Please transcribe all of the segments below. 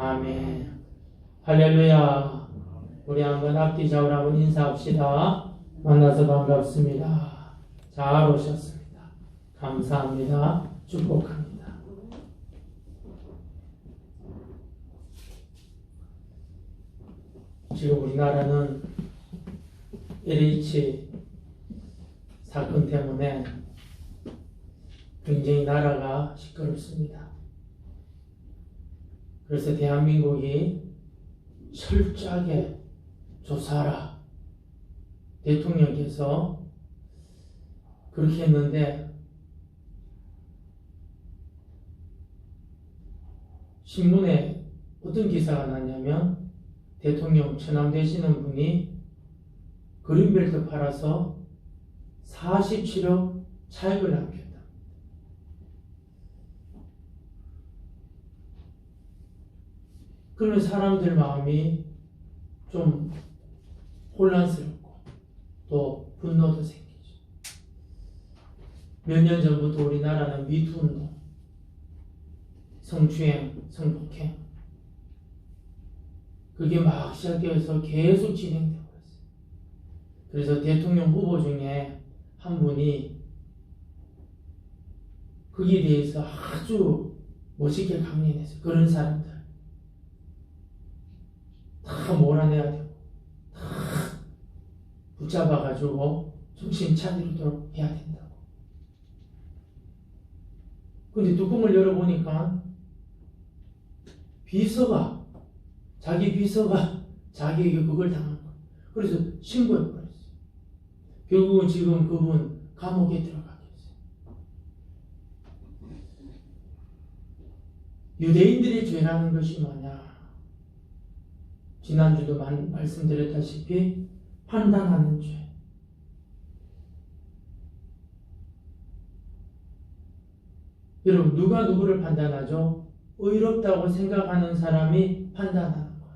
아멘. 할렐루야. 우리 한번 앞뒤 좌우로 한번 인사합시다. 만나서 반갑습니다. 잘 오셨습니다. 감사합니다. 축복합니다. 지금 우리나라는 LH 사건 때문에 굉장히 나라가 시끄럽습니다. 그래서 대한민국이 철저하게 조사하라. 대통령께서 그렇게 했는데 신문에 어떤 기사가 났냐면 대통령 처남되시는 분이 그린벨트 팔아서 47억 차익을 남겼다. 그러면 사람들 마음이 좀 혼란스럽고 또 분노도 생기죠. 몇 년 전부터 우리나라는 미투운동, 성추행, 성폭행 그게 막 시작되어서 계속 진행되고 있어요. 그래서 대통령 후보 중에 한 분이 거기에 대해서 아주 멋있게 강연했어요. 그런 사람들 다 몰아내야 되고 다 붙잡아가지고 정신 차리도록 해야 된다고. 근데 뚜껑을 열어보니까 자기 비서가 자기에게 그걸 당한 거예요. 그래서 신고해버렸어요. 결국은 지금 그분 감옥에 들어가게 했어요. 유대인들의 죄라는 것이 뭐냐? 지난주도 말씀드렸다시피 판단하는 죄. 여러분, 누가 누구를 판단하죠? 의롭다고 생각하는 사람이 판단하는 거예요.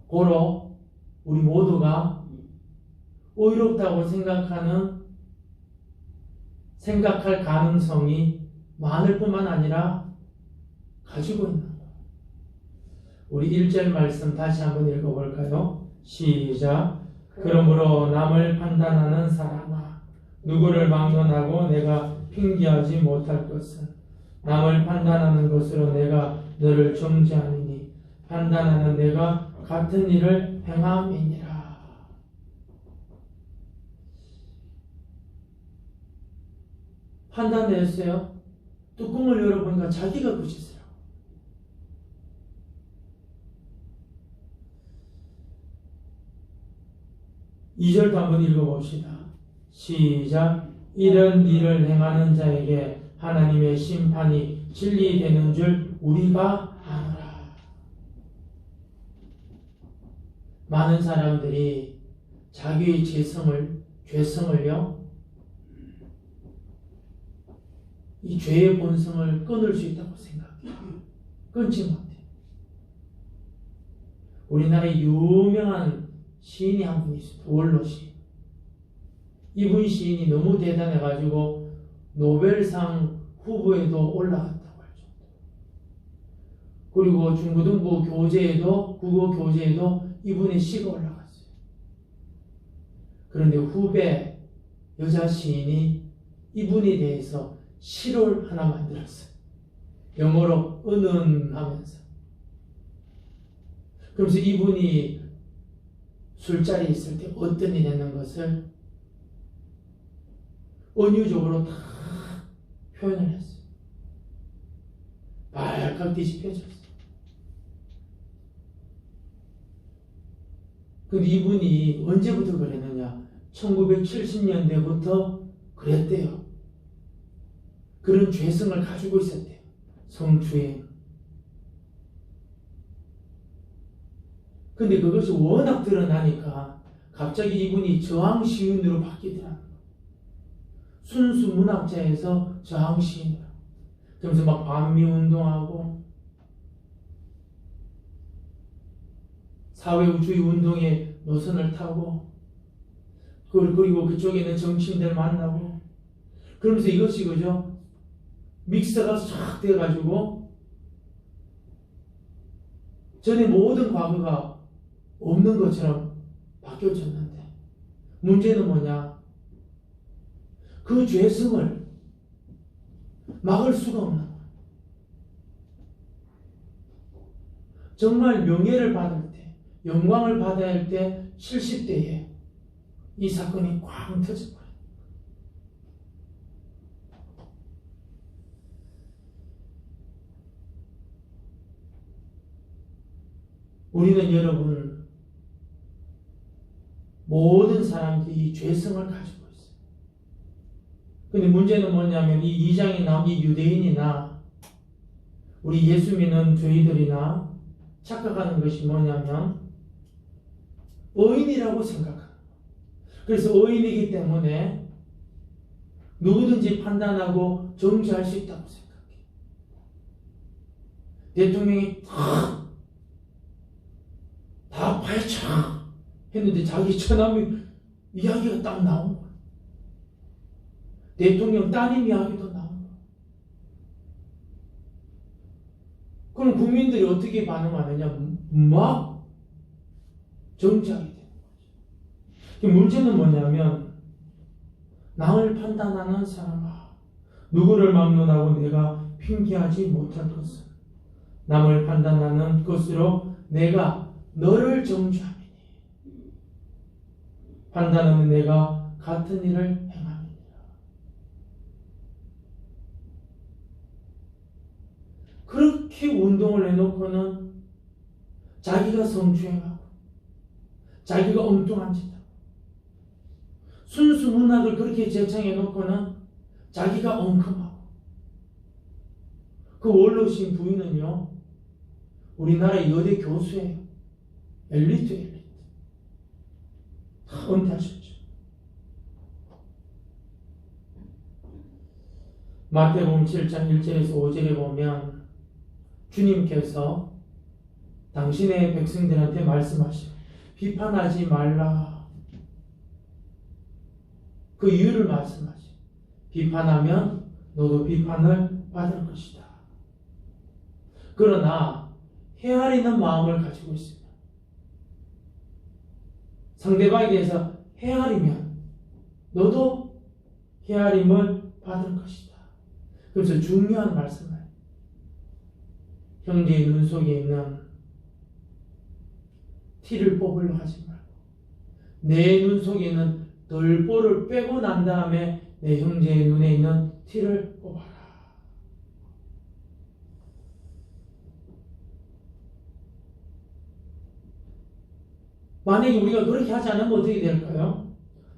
고로 우리 모두가 의롭다고 생각할 가능성이 많을 뿐만 아니라 가지고 있는 거예요. 우리 1절 말씀 다시 한번 읽어볼까요? 시작. 그러므로 남을 판단하는 사람아, 누구를 막론하고 내가 핑계하지 못할 것은 남을 판단하는 것으로 내가 너를 정죄하느니 판단하는 내가 같은 일을 행함이니라. 판단했어요. 뚜껑을 열어보니까 자기가 그 짓을 하고. 2절도 한번 읽어봅시다. 시작. 이런 일을 행하는 자에게 하나님의 심판이 진리되는 줄 우리가 아노라. 많은 사람들이 자기의 죄성을요, 이 죄의 본성을 끊을 수 있다고 생각해요. 끊지 못해요. 우리나라의 유명한 시인이 한 분 있어요. 원로 시인. 이분 시인이 너무 대단해가지고 노벨상 후보에도 올라갔다고 할 정도. 그리고 중고등부 교재에도, 국어 교재에도 이분의 시가 올라갔어요. 그런데 후배 여자 시인이 이분에 대해서 시를 하나 만들었어요. 영어로 은은하면서. 그러면서 이분이 술자리에 있을 때 어떤 일이 있는 것을 은유적으로 다 표현을 했어요. 발칵 뒤집혀졌어요. 근데 이분이 언제부터 그랬느냐? 1970년대부터 그랬대요. 그런 죄성을 가지고 있었대요. 성추행. 근데 그것이 워낙 드러나니까 갑자기 이분이 저항시인으로 바뀌더라고요. 순수 문학자에서 저항시인으로. 그러면서 막 반미운동하고 사회주의 운동의 노선을 타고 그리고 그쪽에는 정치인들 만나고 그러면서 이것이 그죠? 믹서가 싹 돼가지고 전에 모든 과거가 없는 것처럼 바뀌어졌는데 문제는 뭐냐? 그 죄성을 막을 수가 없는 거예요. 정말 명예를 받을 때, 영광을 받아야 할 때 70대에 이 사건이 꽝 터져버려요. 우리는 여러분 모든 사람들이 이 죄성을 가지고 있어요. 근데 문제는 뭐냐면 이 2장에 나온 이 유대인이나 우리 예수 믿는 저희들이나 착각하는 것이 뭐냐면 의인이라고 생각하는 거예요. 그래서 의인이기 때문에 누구든지 판단하고 정죄할 수 있다고 생각해요. 대통령이 다 파헤쳐 했는데 자기 처남 이야기가 딱 나온 거예요. 대통령 따님 이야기도 나온 거예요. 그럼 국민들이 어떻게 반응하느냐? 막 정죄하게 되는 거죠. 문제는 뭐냐면 남을 판단하는 사람아, 누구를 막론하고 내가 핑계하지 못할 것은 남을 판단하는 것으로 내가 너를 정죄하리니 판단하면 내가 같은 일을 행함이니라. 그렇게 운동을 해놓고는 자기가 성추행하고 자기가 엉뚱한 짓 하고 순수 문학을 그렇게 제창해놓고는 자기가 엉큼하고 그 원로신 부인은요 우리나라의 여대 교수예요. 엘리트. 다 은퇴하셨죠. 마태복음 7장 1절에서 5절에 보면 주님께서 당신의 백성들한테 말씀하시고 비판하지 말라. 그 이유를 말씀하시고 비판하면 너도 비판을 받을 것이다. 그러나 헤아리는 마음을 가지고 있습니다. 상대방에 대해서 헤아리면 너도 헤아림을 받을 것이다. 그래서 중요한 말씀을 형제의 눈 속에 있는 티를 뽑으려 하지 말고 내 눈 속에 있는 덜보를 빼고 난 다음에 내 형제의 눈에 있는 티를 뽑아라. 만약에 우리가 그렇게 하지 않으면 어떻게 될까요?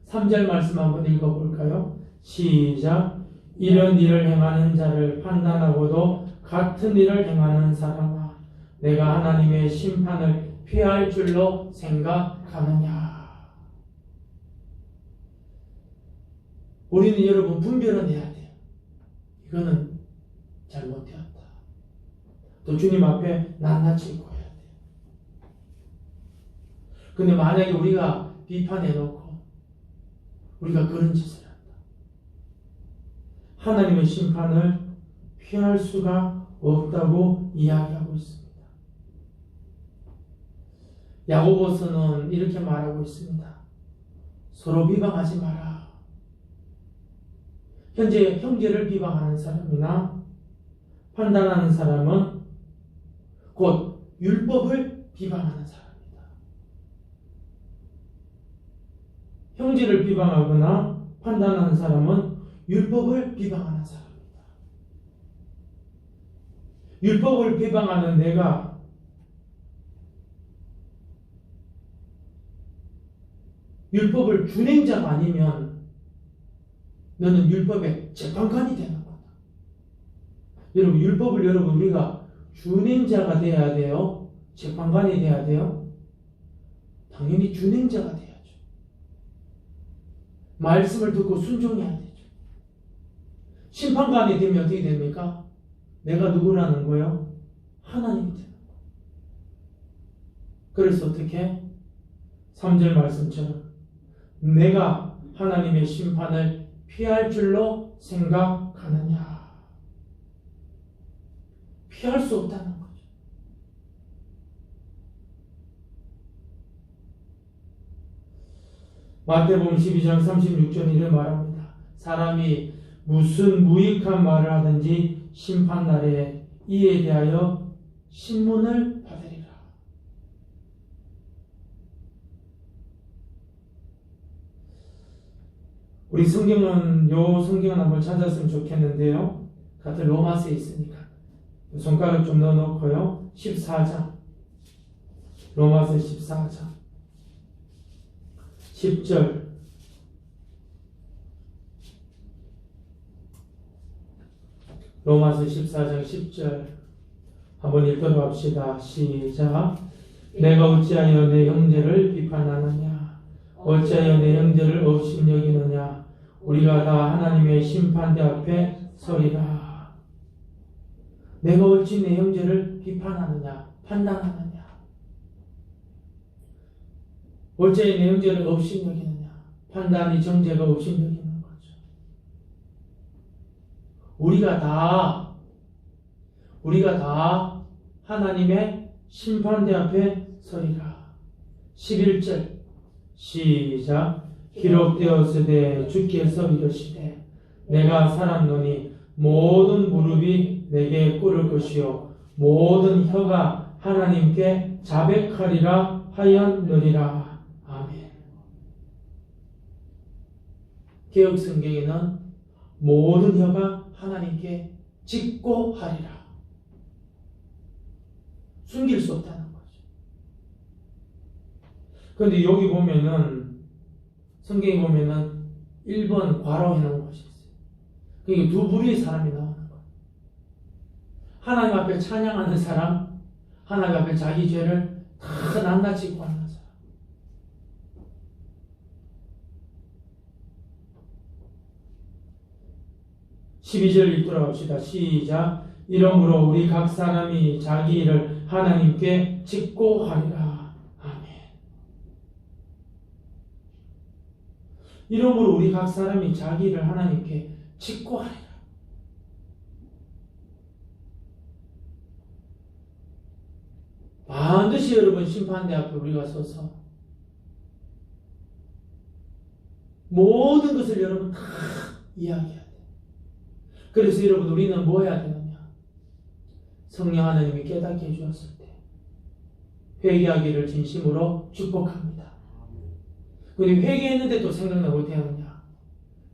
3절 말씀 한번 읽어볼까요? 시작. 이런 일을 행하는 자를 판단하고도 같은 일을 행하는 사람아, 내가 하나님의 심판을 피할 줄로 생각하느냐. 우리는 여러분 분별은 해야 돼요. 이거는 잘못되었다. 또 주님 앞에 낱낱이 고해야 돼요. 근데 만약에 우리가 비판해놓고 우리가 그런 짓을 한다. 하나님의 심판을 피할 수가 없다고 이야기하고 있습니다. 야고보서는 이렇게 말하고 있습니다. 서로 비방하지 마라. 현재 형제를 비방하는 사람이나 판단하는 사람은 곧 율법을 비방하는 사람입니다. 형제를 비방하거나 판단하는 사람은 율법을 비방하는 사람입니다. 율법을 비방하는 내가 율법을 준행자가 아니면 너는 율법의 재판관이 되는 거다. 여러분 율법을 우리가 준행자가 돼야 돼요? 재판관이 돼야 돼요? 당연히 준행자가 돼야죠. 말씀을 듣고 순종해야 되죠. 심판관이 되면 어떻게 됩니까? 내가 누구라는 거예요? 하나님이 되는 거예요. 그래서 어떻게? 3절 말씀처럼 내가 하나님의 심판을 피할 줄로 생각하느냐. 피할 수 없다는 거죠. 마태복음 12장 36절 이를 말합니다. 사람이 무슨 무익한 말을 하든지 심판날에 이에 대하여 신문을 받으리라. 우리 성경은 한번 찾았으면 좋겠는데요. 같은 로마서에 있으니까 손가락 좀 넣어놓고요. 14장 로마서 14장 10절 로마서 14장 10절 한번 읽도록 합시다. 시작. 내가 어찌하여 내 형제를 비판하느냐? 어찌하여 내 형제를 업신여기느냐? 우리가 다 하나님의 심판대 앞에 서리라. 내가 어찌 내 형제를 비판하느냐? 판단하느냐? 어찌하여 내 형제를 업신여기느냐? 판단이 정죄가 업신여기는 거죠. 우리가 다 하나님의 심판대 앞에 서리라. 11절 시작. 기록되었으되 주께서 이르시되 내가 살았노니 모든 무릎이 내게 꿇을 것이요 모든 혀가 하나님께 자백하리라 하였느니라. 아멘. 개혁성경에는 모든 혀가 하나님께 직고하리라. 숨길 수 없다는 거죠. 그런데 여기 보면은 성경에 보면은 1번 괄호해 놓은 것이 있어요. 그러니까 두 부류의 사람이 나오는 거예요. 하나님 앞에 찬양하는 사람, 하나님 앞에 자기 죄를 다 낱낱이 구하는 사람. (12절) 읽도록 합시다. 시작. 이러므로 우리 각 사람이 자기 일을 하나님께 직고하리라. 아멘. 이러므로 우리 각 사람이 자기 일을 하나님께 직고하리라. 반드시 여러분 심판대 앞에 우리가 서서 모든 것을 여러분 다 이야기해야 돼요. 그래서 여러분 우리는 뭐 해야 되느냐? 성령 하나님이 깨닫게 해주었을 때 회개하기를 진심으로 축복합니다. 근데 회개했는데 또 생각나고 어떻게 하느냐?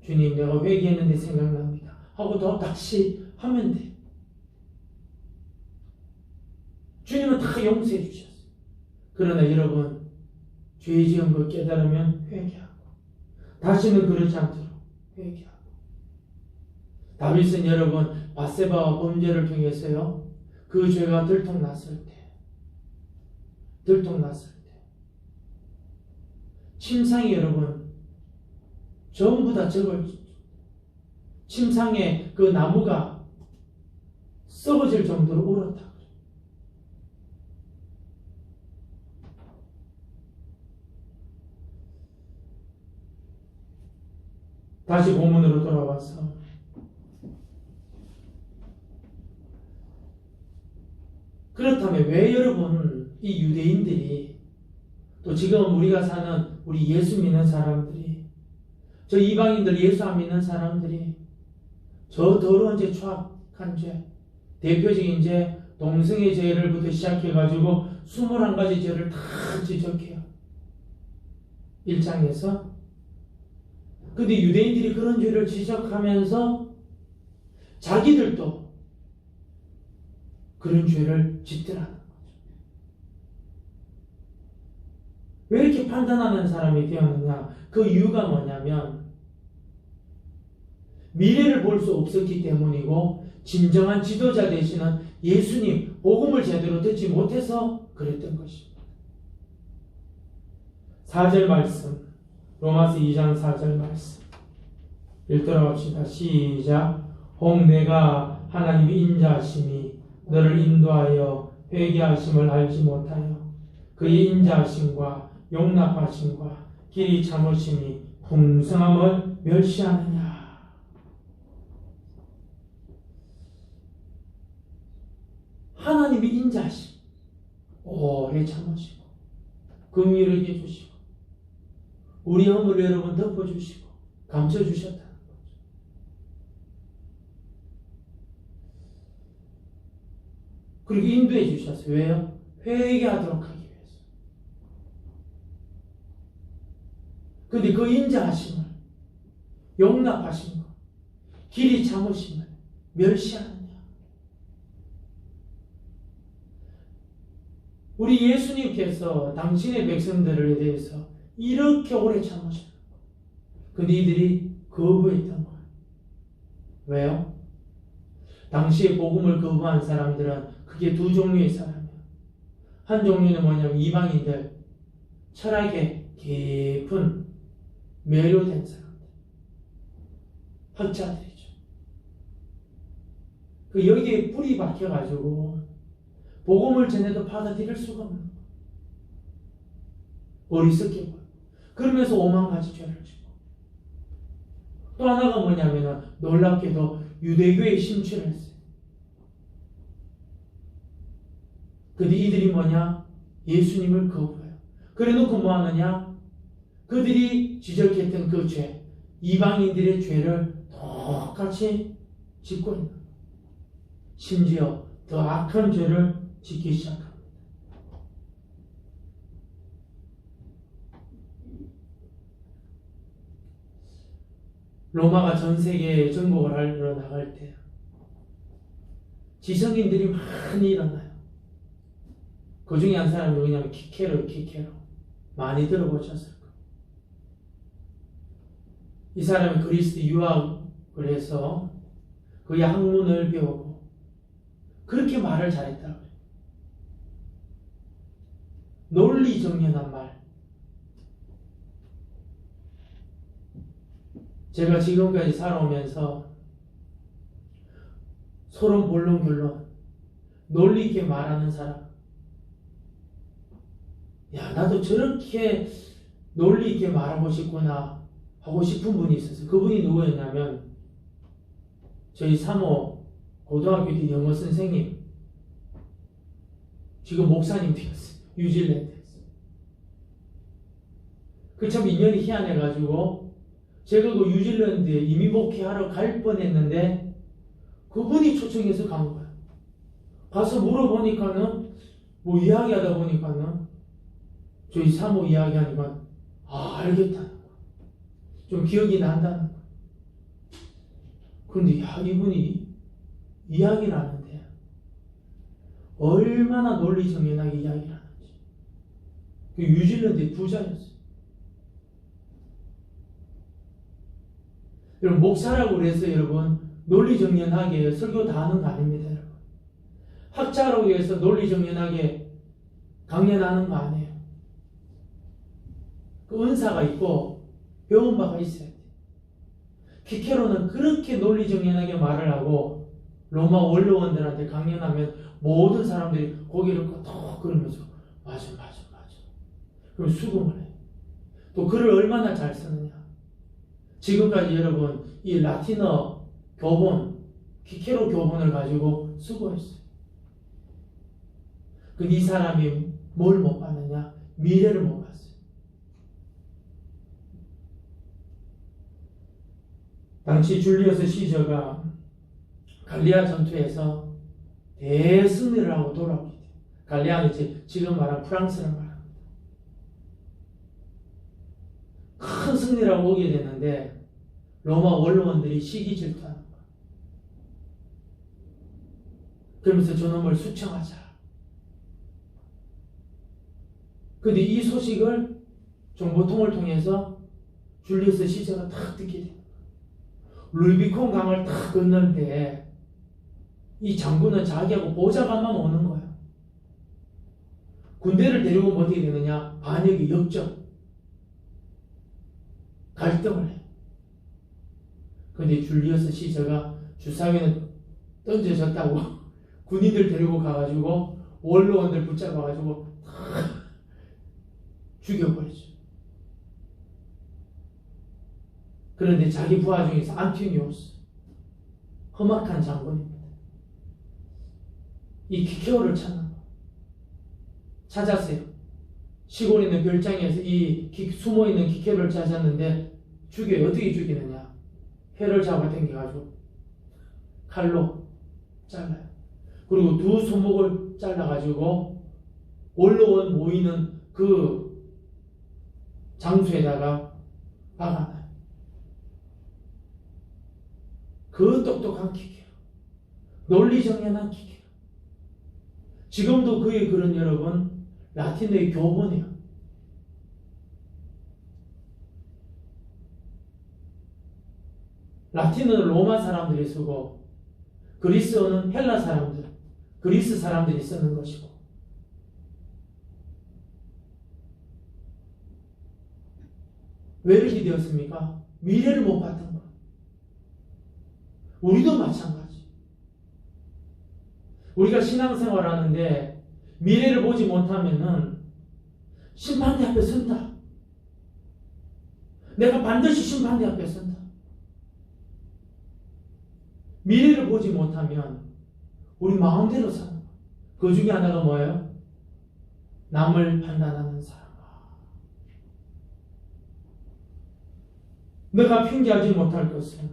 주님 내가 회개했는데 생각납니다 하고 또 다시 하면 돼. 주님은 다 용서해 주셨어요. 그러나 여러분 죄 지은 걸 깨달으면 회개하고 다시는 그러지 않도록 회개하고. 다윗은 여러분 밧세바와 범죄를 통해서요 그 죄가 들통났을 때 침상이 여러분 전부 다 적을 침상에 그 나무가 썩어질 정도로 울었다. 다시 본문으로 돌아와서 그렇다면 왜 여러분 이 유대인들이 또 지금 우리가 사는 우리 예수 믿는 사람들이 저 이방인들 예수 안 믿는 사람들이 저 더러운 죄 추악한 죄 대표적인 죄 동성애 죄를부터 시작해가지고 21가지 죄를 다 지적해요. 1장에서. 근데 유대인들이 그런 죄를 지적하면서 자기들도 그런 죄를 짓더라는 거죠. 왜 이렇게 판단하는 사람이 되었느냐? 그 이유가 뭐냐면 미래를 볼 수 없었기 때문이고 진정한 지도자 되시는 예수님 복음을 제대로 듣지 못해서 그랬던 것입니다. 4절 말씀 로마서 2장 4절 말씀 읽도록 합시다. 시작. 혹 내가 하나님의 인자하심이 너를 인도하여 회개하심을 알지 못하여 그의 인자하심과 용납하심과 길이 참으심이 풍성함을 멸시하느냐. 하나님의 인자하심 오래 참으시고 긍휼을 해주시고 우리 허물을 여러분 덮어주시고 감춰주셨다는 거죠. 그리고 인도해 주셨어요. 왜요? 회개하도록 하기 위해서. 근데 그 인자하심을, 용납하신 것, 길이 참으심을 멸시하느냐? 우리 예수님께서 당신의 백성들에 대해서 이렇게 오래 참으셨어요. 근데 이들이 거부했던 거예요. 왜요? 당시에 복음을 거부한 사람들은 그게 두 종류의 사람이에요. 한 종류는 뭐냐면 이방인들, 철학에 깊은 매료된 사람들, 학자들이죠. 그 여기에 뿌리 박혀가지고 복음을 전해도 받아들일 수가 없는 거예요. 어리석게 보여. 그러면서 오만 가지 죄를 짓고. 또 하나가 뭐냐면은 놀랍게도 유대교에 심취를 했어요. 근데 이들이 뭐냐? 예수님을 거부해요. 그래 놓고 뭐 하느냐? 그들이 지적했던 그 죄, 이방인들의 죄를 똑같이 짓고 있는 거예요. 심지어 더 악한 죄를 짓기 시작합니다. 로마가 전 세계에 정복을 하러 나갈 때 지성인들이 많이 일어나요. 그 중에 한 사람이 누구냐면 키케로. 많이 들어보셨을 거예요. 이 사람이 그리스 유학을 해서 그 학문을 배우고 그렇게 말을 잘했다고요. 논리정연한 말. 제가 지금까지 살아오면서 소론, 본론, 결론, 논리 있게 말하는 사람. 야, 나도 저렇게 논리 있게 말하고 싶구나 하고 싶은 분이 있었어요. 그분이 누구였냐면 저희 사모 고등학교 때 영어 선생님, 지금 목사님 되었어요. 뉴질랜드에서. 그 참 인연이 희한해가지고 제가 그 뉴질랜드에 이민 복귀하러 갈 뻔했는데 그분이 초청해서 간 거예요. 가서 물어보니까는 뭐 이야기하다 보니까는 저희 사모 이야기하니까 알겠다는 거예요. 좀 기억이 난다는 거예요. 그런데 야, 이분이 이야기를 하는데 얼마나 논리정연하게 이야기를 하는지. 그 뉴질랜드의 부자였어요. 여러분, 목사라고 그래서 여러분 논리정연하게 설교 다 하는 거 아닙니다. 여러분. 학자라고 해서 논리정연하게 강연하는 거 아니에요. 그 은사가 있고 배운 바가 있어야 돼. 키케로는 그렇게 논리정연하게 말을 하고 로마 원로원들한테 강연하면 모든 사람들이 고개를 끄덕 그러면서 맞아. 그럼 수긍을 해요. 또 글을 얼마나 잘 쓰느냐. 지금까지 여러분 이 라틴어 교본, 키케로 교본을 가지고 수고했어요. 근데 이 사람이 뭘 못 봤느냐? 미래를 못 봤어요. 당시 줄리어스 시저가 갈리아 전투에서 대승리를 하고 돌아오게 돼요. 갈리아는 지금 말한 프랑스를 말합니다. 큰 승리를 하고 오게 되는데 로마 원로원들이 시기 질투하는 거예요. 그러면서 저놈을 수청하자. 근데 이 소식을 정보통을 통해서 줄리어스 시저가 딱 듣게 돼요. 루이비콘 강을 딱 건널 때 이 장군은 자기하고 보좌관만 오는 거예요. 군대를 데리고 오면 어떻게 되느냐? 반역이 역적. 갈등을 해요. 그런데 줄리어스 시저가 주사위는 던져졌다고 군인들 데리고 가가지고 원로원들 붙잡아가지고 죽여버리죠. 그런데 자기 부하 중에서 안티니오스, 험악한 장군입니다. 이 키케오를 찾는 거. 찾았어요. 시골에 있는 별장에서 숨어있는 기캐를 찾았는데 죽여요. 어떻게 죽이느냐? 회를 잡아 당겨가지고 칼로 잘라요. 그리고 두 손목을 잘라가지고 원로원 모이는 그 장소에다가 박아놔요. 그 똑똑한 기계로 논리정연한 기계로 지금도 그의 글은 여러분 라틴어의 교본이에요. 라틴어는 로마 사람들이 쓰고 그리스어는 헬라 사람들, 그리스 사람들이 쓰는 것이고 왜 이렇게 되었습니까? 미래를 못 봤던 거. 우리도 마찬가지. 우리가 신앙생활 하는데 미래를 보지 못하면은 심판대 앞에 선다. 내가 반드시 심판대 앞에 선다. 미래를 보지 못하면 우리 마음대로 사는 거예요. 그 중에 하나가 뭐예요? 남을 판단하는 사람. 너가 핑계하지 못할 것은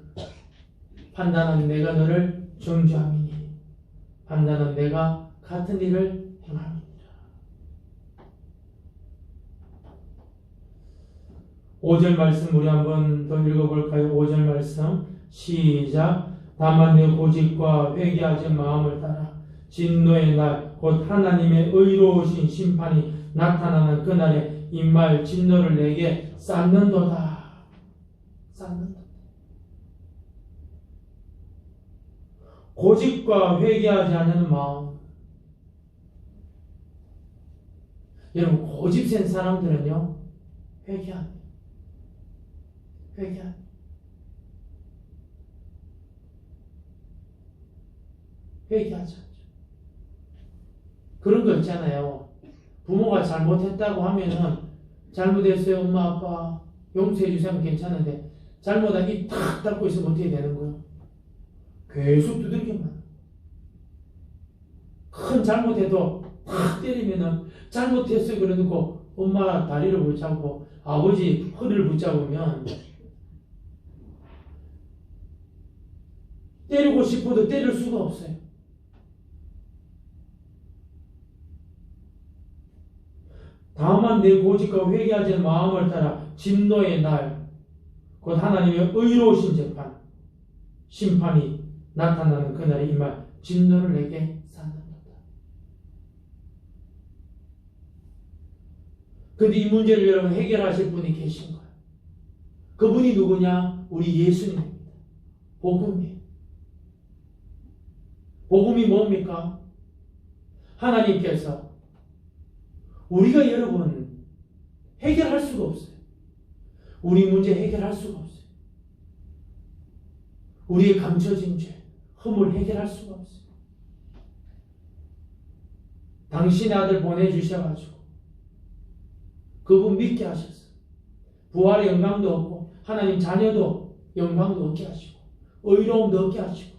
판단은 내가 너를 정죄함이니 판단은 내가 같은 일을 행함이니라. 5절 말씀 우리 한번 더 읽어볼까요? 5절 말씀 시작. 다만 내 고집과 회개하지 마음을 따라 진노의 날 곧 하나님의 의로우신 심판이 나타나는 그날에 임할 진노를 내게 쌓는도다. 쌓는다. 고집과 회개하지 않는 마음. 여러분 고집 센 사람들은요 회개합니다. 회개하지 않죠. 그런 거 있잖아요. 부모가 잘못했다고 하면은 잘못했어요 엄마 아빠 용서해 주세요 괜찮은데 잘못한 입 탁 닫고 있으면 어떻게 되는 거예요? 계속 두들기만. 큰 잘못해도 탁 때리면은 잘못했어요 그래놓고 엄마 다리를 붙잡고 아버지 허리를 붙잡으면 때리고 싶어도 때릴 수가 없어요. 다만 내 고집과 회개하지 않는 마음을 따라 진노의 날 곧 하나님의 의로우신 재판 심판이 나타나는 그날에 임할 진노를 내게 쌓는다. 근데 이 문제를 여러분 해결하실 분이 계신 거예요. 그분이 누구냐? 우리 예수님입니다. 복음이에요. 복음이 뭡니까? 하나님께서 우리가 여러분 해결할 수가 없어요. 우리 문제 해결할 수가 없어요. 우리의 감춰진 죄, 흠을 해결할 수가 없어요. 당신의 아들 보내주셔가지고 그분 믿게 하셨어요. 부활의 영광도 얻고 하나님 자녀도 영광도 얻게 하시고 의로움도 얻게 하시고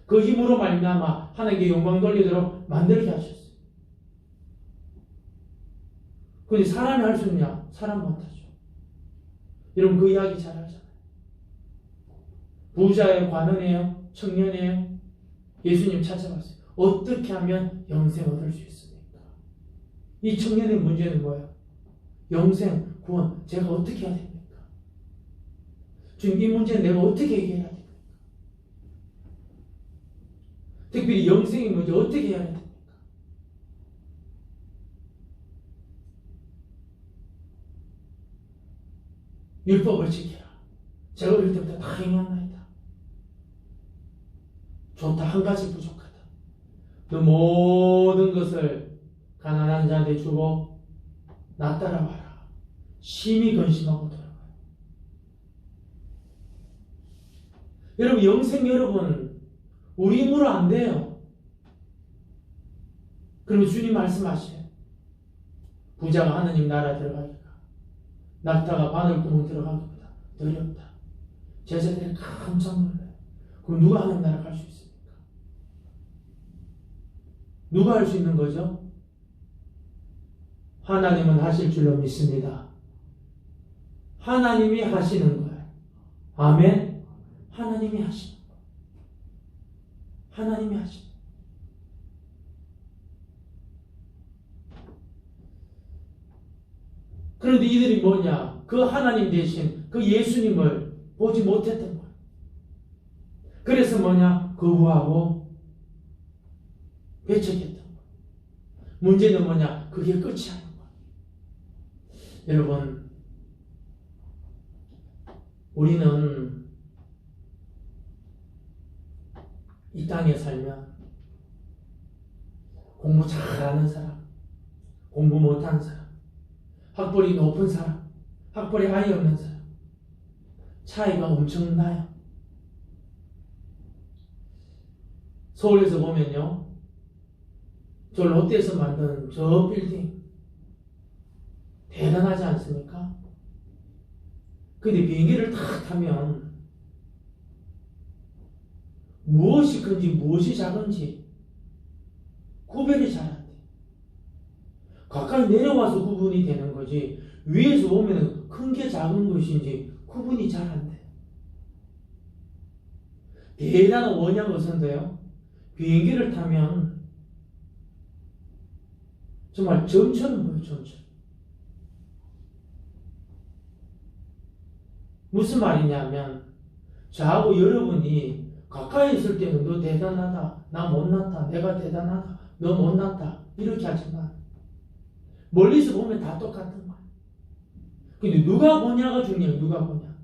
그 힘으로 말미암아 하나님께 영광 돌리도록 만들게 하셨어요. 근데 사람이 할 수 있냐? 사람 못하죠. 여러분 그 이야기 잘 알잖아요. 부자의 관원이에요? 청년이에요? 예수님 찾아봤어요. 어떻게 하면 영생 얻을 수 있습니까? 이 청년의 문제는 뭐예요? 영생, 구원, 제가 어떻게 해야 됩니까? 지금 이 문제는 내가 어떻게 해결해야 됩니까? 특별히 영생의 문제 어떻게 해야 됩니까? 율법을 지켜라. 제가 어릴 때부터 다 행했나이다. 좋다. 한 가지 부족하다. 너 모든 것을 가난한 자한테 주고 나 따라와라. 심히 근심하고 돌아가요. 여러분 영생 여러분 우리 힘으로 안 돼요. 그럼 주님 말씀하셔요. 부자가 하느님 나라 들어가기가 낙타가 바늘구멍 들어가기보다 더 어렵다. 제자들이 깜짝 놀라요. 그럼 누가 하느님 나라 갈 수 있습니까? 누가 할 수 있는 거죠? 하나님은 하실 줄로 믿습니다. 하나님이 하시는 거예요. 아멘. 하나님이 하시는 거예요. 하나님이 하시는 거예요. 그런데 이들이 뭐냐? 그 하나님 대신 그 예수님을 보지 못했던 거예요. 그래서 뭐냐? 거부하고 배척했던 거예요. 문제는 뭐냐? 그게 끝이 아닌 거예요. 여러분, 우리는 이 땅에 살면 공부 잘하는 사람, 공부 못하는 사람, 학벌이 높은 사람, 학벌이 아예 없는 사람, 차이가 엄청나요. 서울에서 보면요, 저 롯데에서 만든 저 빌딩 대단하지 않습니까? 근데 비행기를 탁 타면 무엇이 큰지 무엇이 작은지 구별이 잘 안 돼. 가까이 내려와서 구분이 되는 거지, 위에서 보면 큰 게 작은 것인지 구분이 잘 안 돼. 대단한 원양 어선도요, 비행기를 타면 정말 점처럼 보여요. 점처럼. 무슨 말이냐면, 저하고 여러분이 가까이 있을 때는 너 대단하다, 나 못났다, 내가 대단하다, 너 못났다, 이렇게 하지만 멀리서 보면 다 똑같은 거야. 근데 누가 보냐가 중요해요. 누가 보냐.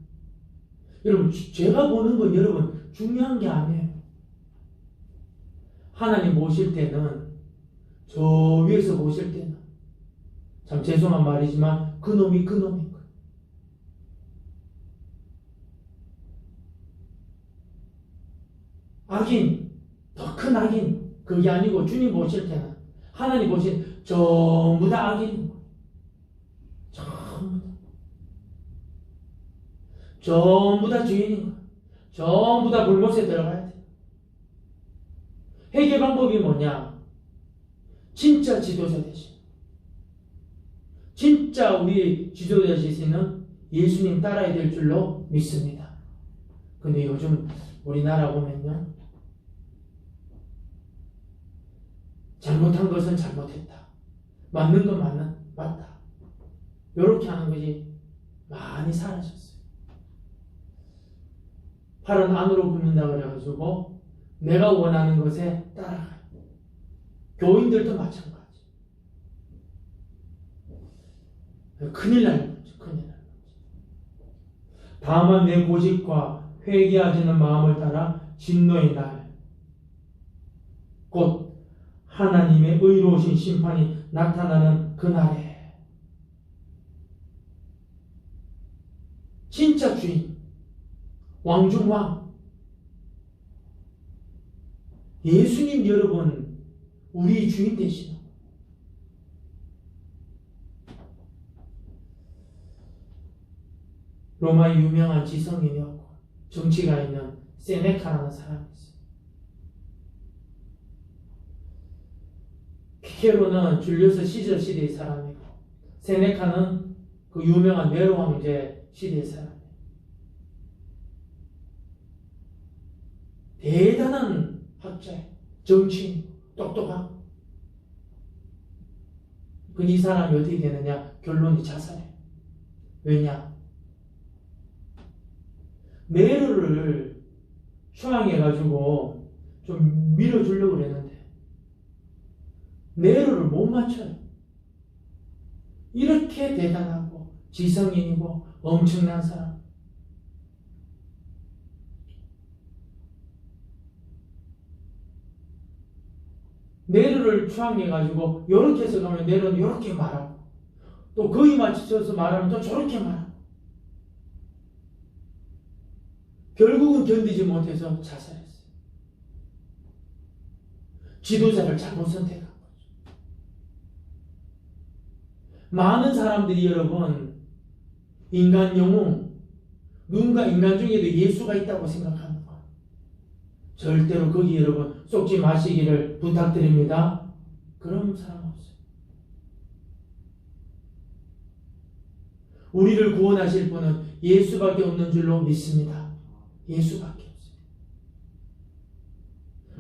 여러분, 제가 보는 건 여러분 중요한 게 아니에요. 하나님 보실 때는, 저 위에서 보실 때는, 참 죄송한 말이지만 그놈이 그놈인 거예요. 악인, 더 큰 악인, 그게 아니고 주님 보실 때는, 하나님 보신 전부 다 악인인 거예요. 전부 다 주인인 거예요. 전부 다 불못에 들어가야 돼요. 해결 방법이 뭐냐? 진짜 지도자 되신, 진짜 우리 지도자 되시는 예수님 따라야 될 줄로 믿습니다. 근데 요즘 우리나라 보면요, 잘못한 것은 잘못했다, 맞는 건 맞다, 이렇게 하는 것이 많이 사라졌어요. 팔은 안으로 굽는다 그래가지고 내가 원하는 것에 따라가요. 교인들도 마찬가지. 큰일 나는 거죠. 큰일 나는 거죠. 다만 내 고집과 회개하지는 마음을 따라 진노의 날, 곧 하나님의 의로우신 심판이 나타나는 그날에 진짜 주인, 왕중왕, 예수님 여러분, 우리 주인 되시는, 로마의 유명한 지성인이었고 정치가 있는 세네카라는 사람이 있어요. 피케로는 줄리우스 시저 시대의 사람이고, 세네카는 그 유명한 네로 황제 시대의 사람이에요. 대단한 학자예요. 정치인, 똑똑하고. 근데 이 사람이 어떻게 되느냐? 결론이 자살해요. 왜냐? 네로를 추앙해가지고 좀 밀어주려고 그랬는데 네로를 못 맞춰요. 이렇게 대단하고 지성인이고 엄청난 사람. 네로를 추앙해가지고 이렇게 해서 가면 네로는 이렇게 말하고, 또 거기 맞춰서 말하면 또 저렇게 말하고, 결국은 견디지 못해서 자살했어요. 지도자를 잘못 선택한 거죠. 많은 사람들이 여러분, 인간 영웅, 누군가 인간 중에도 예수가 있다고 생각하는 거예요. 절대로 거기 여러분 속지 마시기를 부탁드립니다. 그런 사람 없어요. 우리를 구원하실 분은 예수밖에 없는 줄로 믿습니다. 예수밖에 없어요.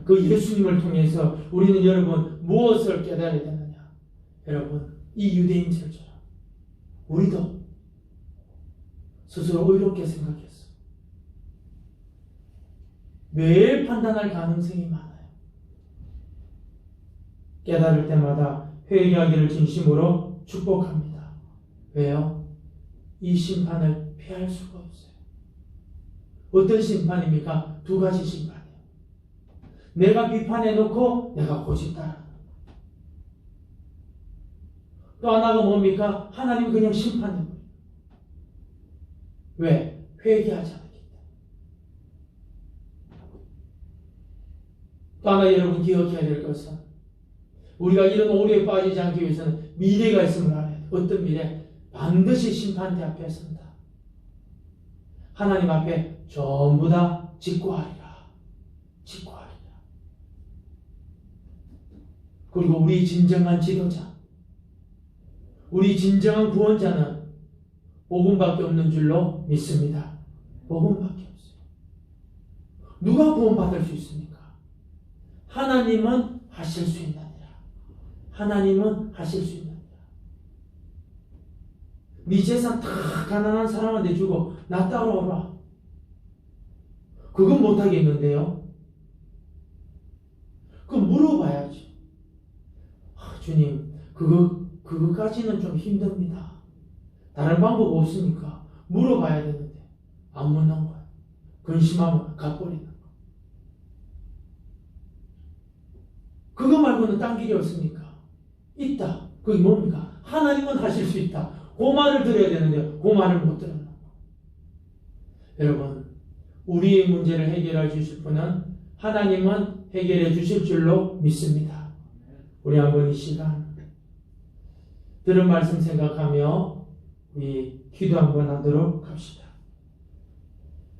그 예수님을 통해서 우리는 여러분 무엇을 깨달아야 되느냐? 여러분 이 유대인들처럼 우리도 스스로 의롭게 생각했어. 매일 판단할 가능성이 많아요. 깨달을 때마다 회개하기를 진심으로 축복합니다. 왜요? 이 심판을 피할 수가 없어요. 어떤 심판입니까? 두 가지 심판이에요. 내가 비판해놓고 내가 고집 따르는 거. 또 하나가 뭡니까? 하나님 그냥 심판해버려요. 왜? 회개하지 않았기 때문에. 또 하나 여러분 기억해야 될 것은 우리가 이런 오류에 빠지지 않기 위해서는 미래가 있음을 알아야 돼요. 어떤 미래? 반드시 심판대 앞에 선다. 하나님 앞에 전부 다 직고하리라. 직고하리라. 그리고 우리 진정한 지도자, 우리 진정한 구원자는 복음밖에 없는 줄로 믿습니다. 복음밖에 없어요. 누가 구원받을 수 있습니까? 하나님은 하실 수 있느니라. 하나님은 하실 수 있느니라. 네 재산 다 가난한 사람한테 주고 나 따라오라. 그건 못하겠는데요. 그럼 물어봐야죠. 주님, 그거까지는 좀 힘듭니다. 다른 방법 없습니까? 물어봐야 되는데 안 묻는 거야. 근심하면 가버리는 거. 그거 말고는 딴 길이 없습니까? 있다. 그게 뭡니까? 하나님은 하실 수 있다. 그 말을 들어야 되는데 그 말을 못 들었나? 여러분, 우리의 문제를 해결해 주실 분은 하나님은 해결해 주실 줄로 믿습니다. 우리 한번 이 시간 들은 말씀 생각하며 우리 기도 한번 하도록 합시다.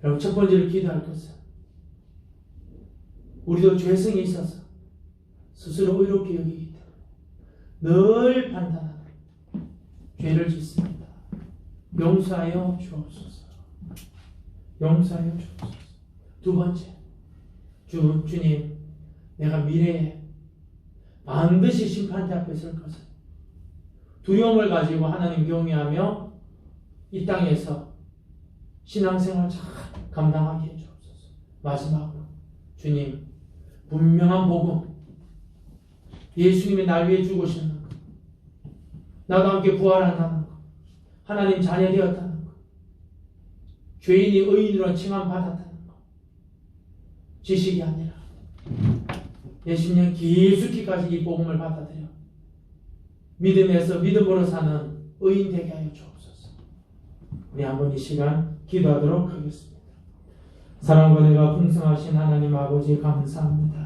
여러분, 첫 번째로 기도할 것은 우리도 죄성이 있어서 스스로 의롭게 여기기 때문에 늘 판단하는 죄를 짓습니다. 용서하여 주옵소서. 용서하여 주옵소서. 두 번째, 주님, 내가 미래에 반드시 심판대 앞에 설 것을 두려움을 가지고 하나님 경외하며 이 땅에서 신앙생활 잘 감당하게 해주옵소서. 마지막으로, 주님, 분명한 복음, 예수님이 날 위해 죽으시는 것, 나도 함께 부활한다는 것, 하나님 자녀 되었다는 것, 죄인이 의인으로 칭함받았다는 것, 지식이 아니라 예수님 깊숙이까지 이 복음을 받아들여 믿음에서 믿음으로 사는 의인 되게 하여 주옵소서. 우리 한번 이 시간 기도하도록 하겠습니다. 사랑과 은혜가 풍성하신 하나님 아버지 감사합니다.